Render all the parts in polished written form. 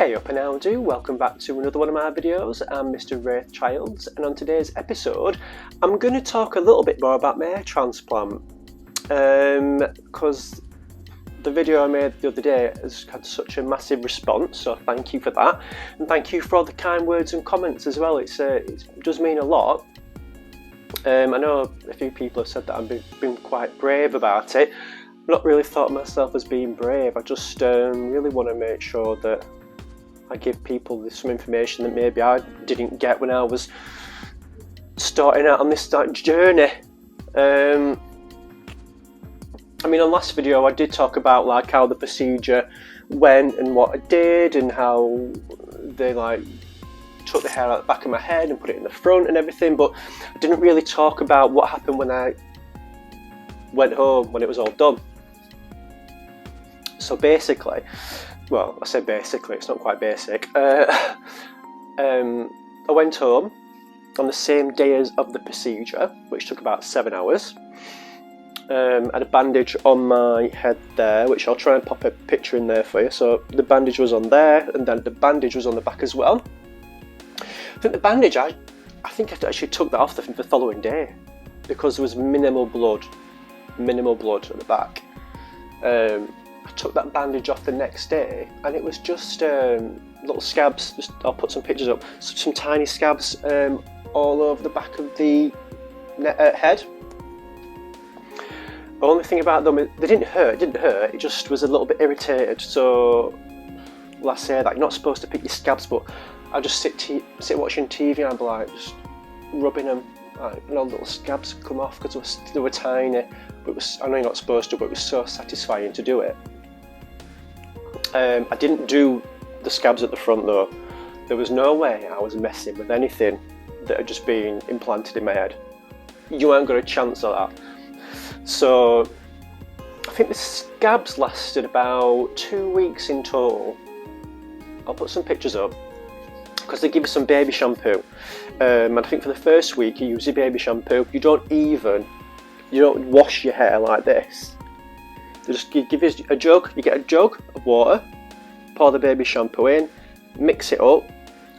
Hey up and how do, welcome back to another one of my videos. I'm Mr. Wraith Childs, and on today's episode I'm going to talk a little bit more about my hair transplant because the video I made the other day has had such a massive response, so thank you for that, and thank you for all the kind words and comments as well. It does mean a lot. I know a few people have said that I've been quite brave about it. I've not really thought of myself as being brave. I just really want to make sure that I give people some information that maybe I didn't get when I was starting out on this journey. I mean, on last video I did talk about like how the procedure went and what I did and how they like took the hair out the back of my head and put it in the front and everything, but I didn't really talk about what happened when I went home when it was all done. So basically, well, I say basically, it's not quite basic. I went home on the same day of the procedure, which took about 7 hours. I had a bandage on my head there, which I'll try and pop a picture in there for you. So the bandage was on there, and then the bandage was on the back as well. I think the bandage, I think I actually took that off the following day because there was minimal blood at the back. I took that bandage off the next day and it was just little scabs. I'll put some pictures up, some tiny scabs all over the back of the head. The only thing about them, they didn't hurt, it just was a little bit irritated. So well, I say that, you're not supposed to pick your scabs, but I just sit watching TV and I'd be like just rubbing them, like, and all the little scabs would come off because they were tiny. But I know you're not supposed to, but it was so satisfying to do it. I didn't do the scabs at the front though. There was no way I was messing with anything that had just been implanted in my head. You ain't got a chance of that. So I think the scabs lasted about 2 weeks in total. I'll put some pictures up because they give you some baby shampoo. And I think for the first week you use your baby shampoo. You don't wash your hair like this. They just give you a jug, you get a jug of water, pour the baby shampoo in, mix it up,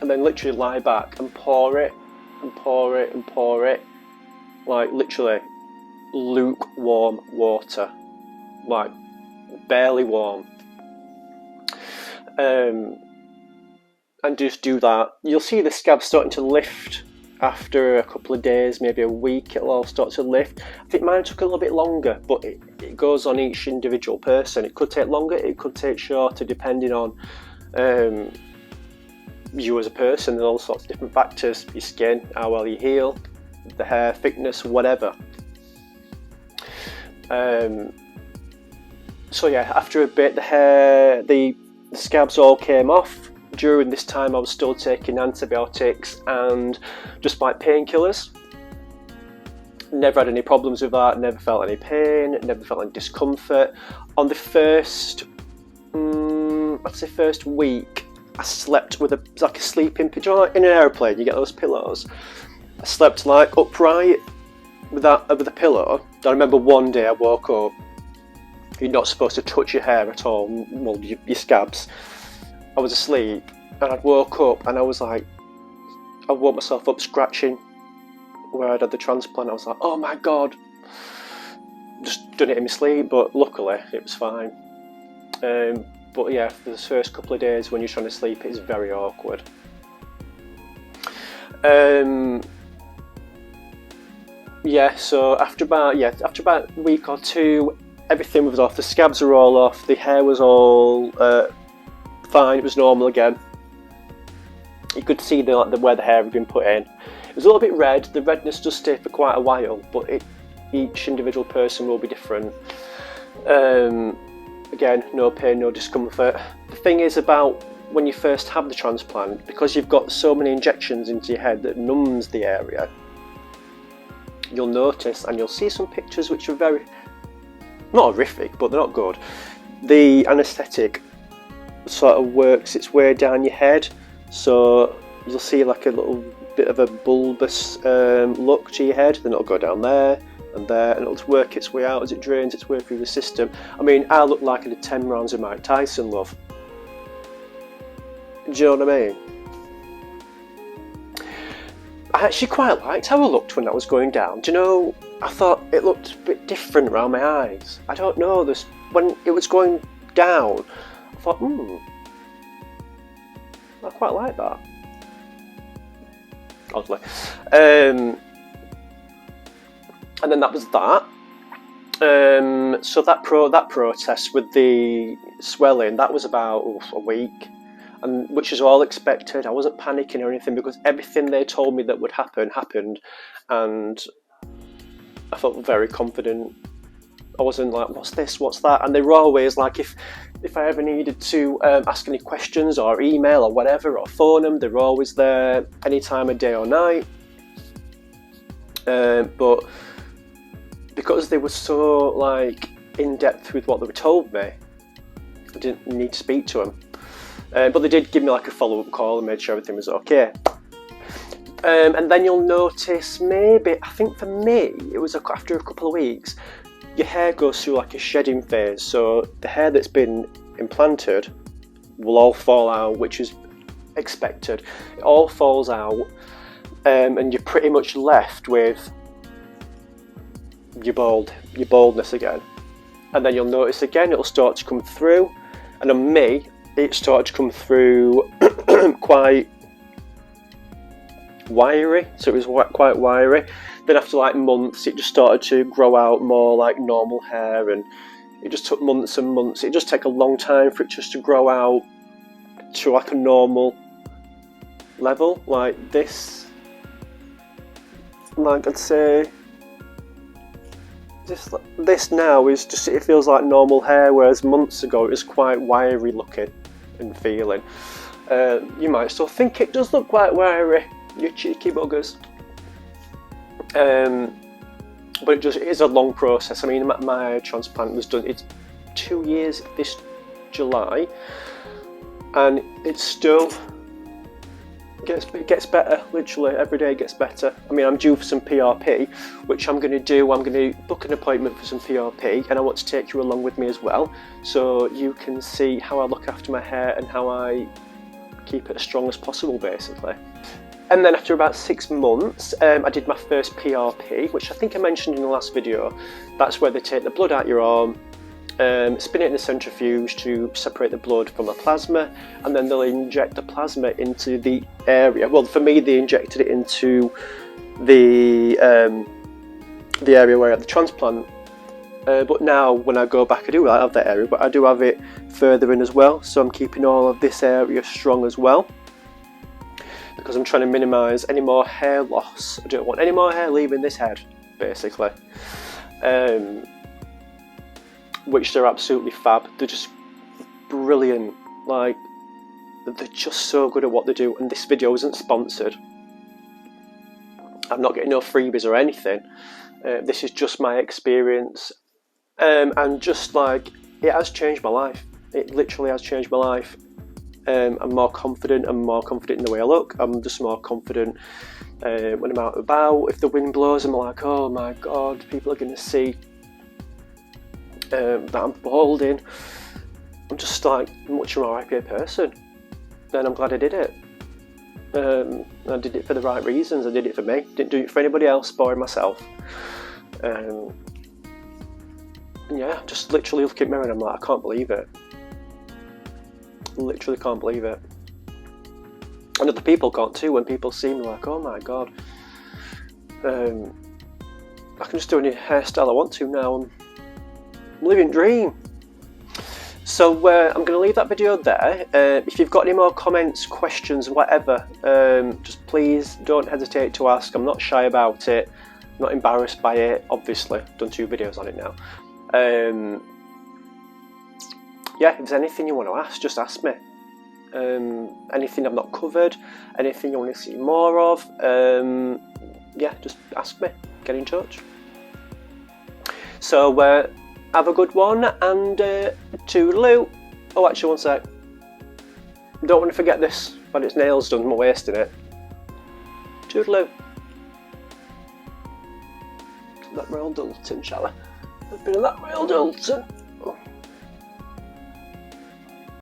and then literally lie back and pour it, and pour it, and pour it, like literally lukewarm water, like barely warm. And just do that. You'll see the scabs starting to lift. After a couple of days, maybe a week, it'll all start to lift. I think mine took a little bit longer, but it goes on each individual person. It could take longer, it could take shorter, depending on you as a person. There's all sorts of different factors: your skin, how well you heal, the hair thickness, whatever. So yeah, after a bit, the scabs all came off. During this time I was still taking antibiotics and just like painkillers. Never had any problems with that, never felt any pain, never felt any discomfort. On the first week, I slept with a sleeping pillow. In an aeroplane you get those pillows. I slept like upright with the pillow. I remember one day I woke up, you're not supposed to touch your hair at all, well your scabs. I was asleep and I'd woke up and I woke myself up scratching where I'd had the transplant. I was like, oh my god, just done it in my sleep, but luckily it was fine. But yeah, for the first couple of days when you're trying to sleep, it's very awkward. Yeah, so after about a week or two, everything was off. The scabs were all off, the hair was all fine, it was normal again. You could see where the hair had been put in. It was a little bit red. The redness does stay for quite a while, but each individual person will be different. Again, no pain, no discomfort. The thing is about when you first have the transplant, because you've got so many injections into your head that numbs the area, you'll notice, and you'll see some pictures which are very, not horrific, but they're not good. The anaesthetic sort of works its way down your head, so you'll see like a little bit of a bulbous look to your head, then it'll go down there and there, and it'll work its way out as it drains its way through the system. I mean, I look like I did 10 rounds of Mike Tyson, love. Do you know what I mean? I actually quite liked how I looked when that was going down. Do you know, I thought it looked a bit different around my eyes. I don't know, when it was going down, I thought, I quite like that. Oddly. And then that was that. So that protest with the swelling, that was about a week, and which is all expected. I wasn't panicking or anything because everything they told me that would happen happened, and I felt very confident. I wasn't like, what's this, what's that? And they were always like, if I ever needed to ask any questions or email or whatever or phone them, they were always there any time of day or night. But because they were so like in depth with what they were told me, I didn't need to speak to them. But they did give me like a follow-up call and made sure everything was okay. And then you'll notice, maybe, I think for me, it was after a couple of weeks, your hair goes through like a shedding phase. So the hair that's been implanted will all fall out, which is expected. It all falls out, and you're pretty much left with your baldness again. And then you'll notice again, it'll start to come through. And on me, it started to come through quite wiry, so it was quite wiry. Then after like months, it just started to grow out more like normal hair, and it just took months and months. It just took a long time for it just to grow out to like a normal level, like this. Like I'd say, this now is just, it feels like normal hair, whereas months ago it was quite wiry looking and feeling. You might still think it does look quite wiry, you cheeky buggers. But it is a long process. I mean, my transplant was done, it's 2 years this July, and it's still it gets better. Literally every day it gets better. I mean, I'm due for some PRP, which I'm going to do. I'm going to book an appointment for some PRP, and I want to take you along with me as well, so you can see how I look after my hair and how I keep it as strong as possible, basically. And then after about 6 months, I did my first PRP, which I think I mentioned in the last video. That's where they take the blood out your arm, spin it in the centrifuge to separate the blood from the plasma, and then they'll inject the plasma into the area. Well, for me, they injected it into the area where I had the transplant. But now, when I go back, I do have that area, but I do have it further in as well. So I'm keeping all of this area strong as well, because I'm trying to minimise any more hair loss. I don't want any more hair leaving this head, basically. Which they're absolutely fab. They're just brilliant. Like, they're just so good at what they do. And this video isn't sponsored. I'm not getting no freebies or anything. This is just my experience. And just like, it has changed my life. It literally has changed my life. I'm more confident. I'm more confident in the way I look. I'm just more confident when I'm out and about. If the wind blows, I'm like, oh my god, people are going to see that I'm balding. I'm just like much more happier person, and I'm glad I did it. I did it for the right reasons. I did it for me. Didn't do it for anybody else, boring myself. Yeah, just literally look in the mirror and I'm like, I can't believe it. Literally can't believe it. And other people can't too. When people see me, like, oh my god, I can just do any hairstyle I want to now. I'm living dream. So I'm going to leave that video there. If you've got any more comments, questions, whatever, just please don't hesitate to ask. I'm not shy about it. I'm not embarrassed by it. Obviously, I've done 2 videos on it now. Yeah, if there's anything you want to ask, just ask me. Anything I've not covered, anything you want to see more of, yeah, just ask me. Get in touch. So have a good one, and toodaloo. Oh, actually, one sec. Don't want to forget this when its nails done. I'm wasting it. Toodaloo. That real Dalton, shall I? I've been that real Dalton.